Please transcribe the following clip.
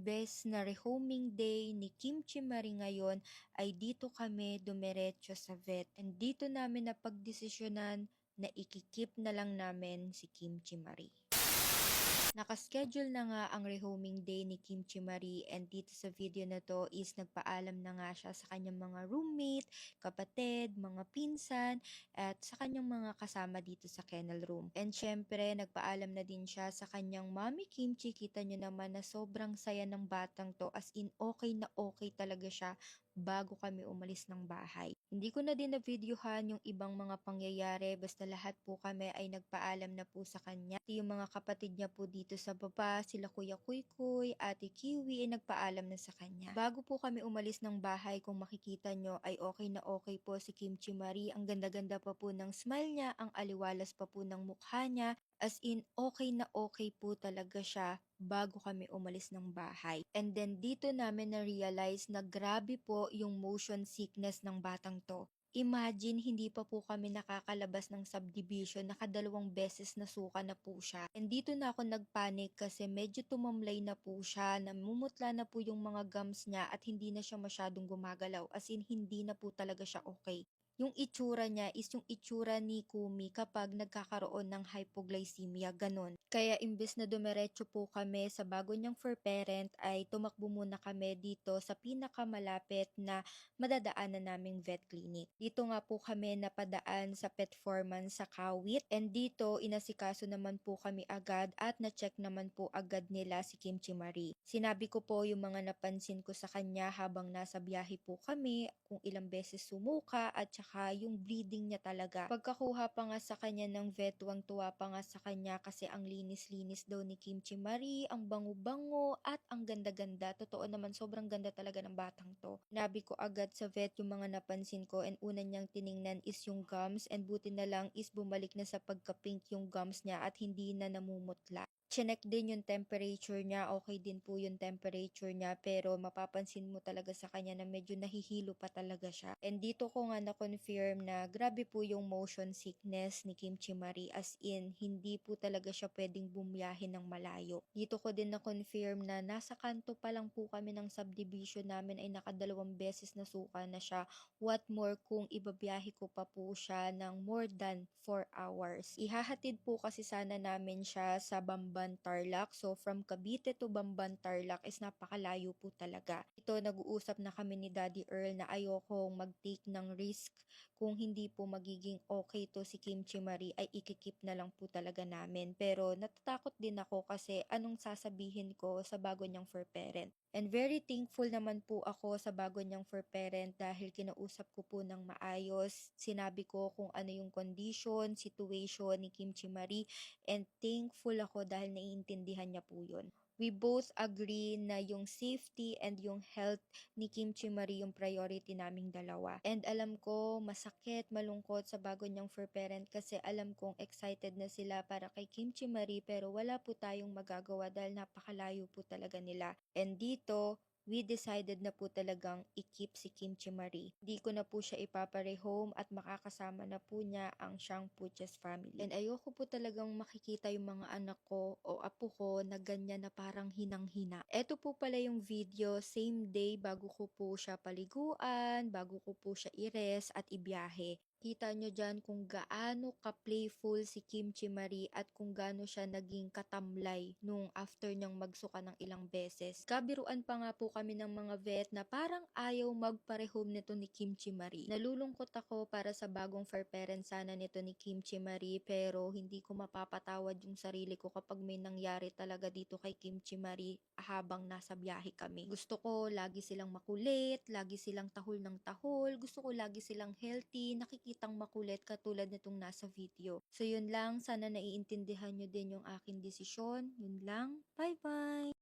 best na rehoming day ni Kimchi Marie ngayon ay dito kami dumiretso sa vet. And dito namin napagdesisyonan na ikikip na lang namin si Kimchi Marie. Nakaschedule na nga ang rehoming day ni Kimchi Marie and dito sa video na to is nagpaalam na nga siya sa kanyang mga roommate, kapatid, mga pinsan at sa kanyang mga kasama dito sa kennel room. And syempre nagpaalam na din siya sa kanyang mommy Kimchi. Kita nyo naman na sobrang saya ng batang to, as in okay na okay talaga siya bago kami umalis ng bahay. Hindi ko na din na-videohan yung ibang mga pangyayari, basta lahat po kami ay nagpaalam na po sa kanya. Yung mga kapatid niya po dito sa baba, sila Kuya Kuy, Ate Kiwi ay nagpaalam na sa kanya. Bago po kami umalis ng bahay, kung makikita nyo ay okay na okay po si Kimchi Marie. Ang ganda-ganda pa po ng smile niya, ang aliwalas pa po ng mukha niya. As in, okay na okay po talaga siya bago kami umalis ng bahay. And then dito namin na-realize na grabe po yung motion sickness ng batang to. Imagine, hindi pa po kami nakakalabas ng subdivision, nakadalawang beses na suka na po siya. And dito na ako nagpanic kasi medyo tumamlay na po siya, namumutla na po yung mga gums niya at hindi na siya masyadong gumagalaw. As in, hindi na po talaga siya okay. Yung itsura niya is yung itsura ni Kumi kapag nagkakaroon ng hypoglycemia, ganon. Kaya imbes na dumiretso po kami sa bago niyang fur parent ay tumakbo muna kami dito sa pinakamalapit na madadaanan naming vet clinic. Dito nga po kami napadaan sa Petforman sa Kawit and dito inasikaso naman po kami agad at na-check naman po agad nila si Kimchi Marie. Sinabi ko po yung mga napansin ko sa kanya habang nasa biyahe po kami, kung ilang beses sumuka at saka yung bleeding niya talaga. Pagkakuha pa nga sa kanya ng vet, tuwang-tuwa pa nga sa kanya kasi ang linis-linis daw ni Kimchi Marie, ang bango-bango at ang ganda-ganda. Totoo naman, sobrang ganda talaga ng batang to. Nabi ko agad sa vet yung mga napansin ko and una niyang tiningnan is yung gums and buti na lang is bumalik na sa pagka-pink yung gums niya at hindi na namumutla. Chinek din yung temperature niya, okay din po yung temperature niya pero mapapansin mo talaga sa kanya na medyo nahihilo pa talaga siya. And dito ko nga na-confirm na grabe po yung motion sickness ni Kimchi Marie, as in hindi po talaga siya pwedeng bumiyahe ng malayo. Dito ko din na-confirm na nasa kanto pa lang po kami ng subdivision namin ay nakadalawang beses na suka na siya. What more kung ibabiyahe ko pa po siya ng more than 4 hours. Ihahatid po kasi sana namin siya sa Bamban, Tarlac. So from Cavite to Bamban, Tarlac is napakalayo po talaga. Ito nag-uusap na kami ni Daddy Earl na ayokong mag-take ng risk. Kung hindi po magiging okay to si Kimchi Marie ay ikikip na lang po talaga namin. Pero natatakot din ako kasi anong sasabihin ko sa bago niyang fur parent. And very thankful naman po ako sa bago niyang fur parent dahil kinausap ko po ng maayos. Sinabi ko kung ano yung condition, situation ni Kimchi Marie and thankful ako dahil naiintindihan niya po yun. We both agree na yung safety and yung health ni Kimchi Marie yung priority naming dalawa. And alam ko masakit, malungkot sa bago niyang fur parent kasi alam kong excited na sila para kay Kimchi Marie pero wala po tayong magagawa dahil napakalayo po talaga nila. And dito, we decided na po talagang i-keep si Kimchi Marie. Hindi ko na po siya ipapare-home at makakasama na po niya ang Shang Puches family. And ayoko po talagang makikita yung mga anak ko o apo ko na ganyan na parang hinang-hina. Ito po pala yung video, same day bago ko po siya paliguan, bago ko po siya i-rest at ibiyahe. Kita nyo dyan kung gaano ka-playful si Kimchi Marie at kung gaano siya naging katamlay nung after niyang magsuka ng ilang beses. Kabiruan pa nga po kami ng mga vet na parang ayaw magparehome nito ni Kimchi Marie. Nalulungkot ako para sa bagong fur parent sana nito ni Kimchi Marie pero hindi ko mapapatawad yung sarili ko kapag may nangyari talaga dito kay Kimchi Marie habang nasa biyahe kami. Gusto ko lagi silang makulit, lagi silang tahol ng tahol, gusto ko lagi silang healthy, nakikitang makulit katulad nitong nasa video. So yun lang, sana naiintindihan nyo din yung aking desisyon. Yun lang, bye bye!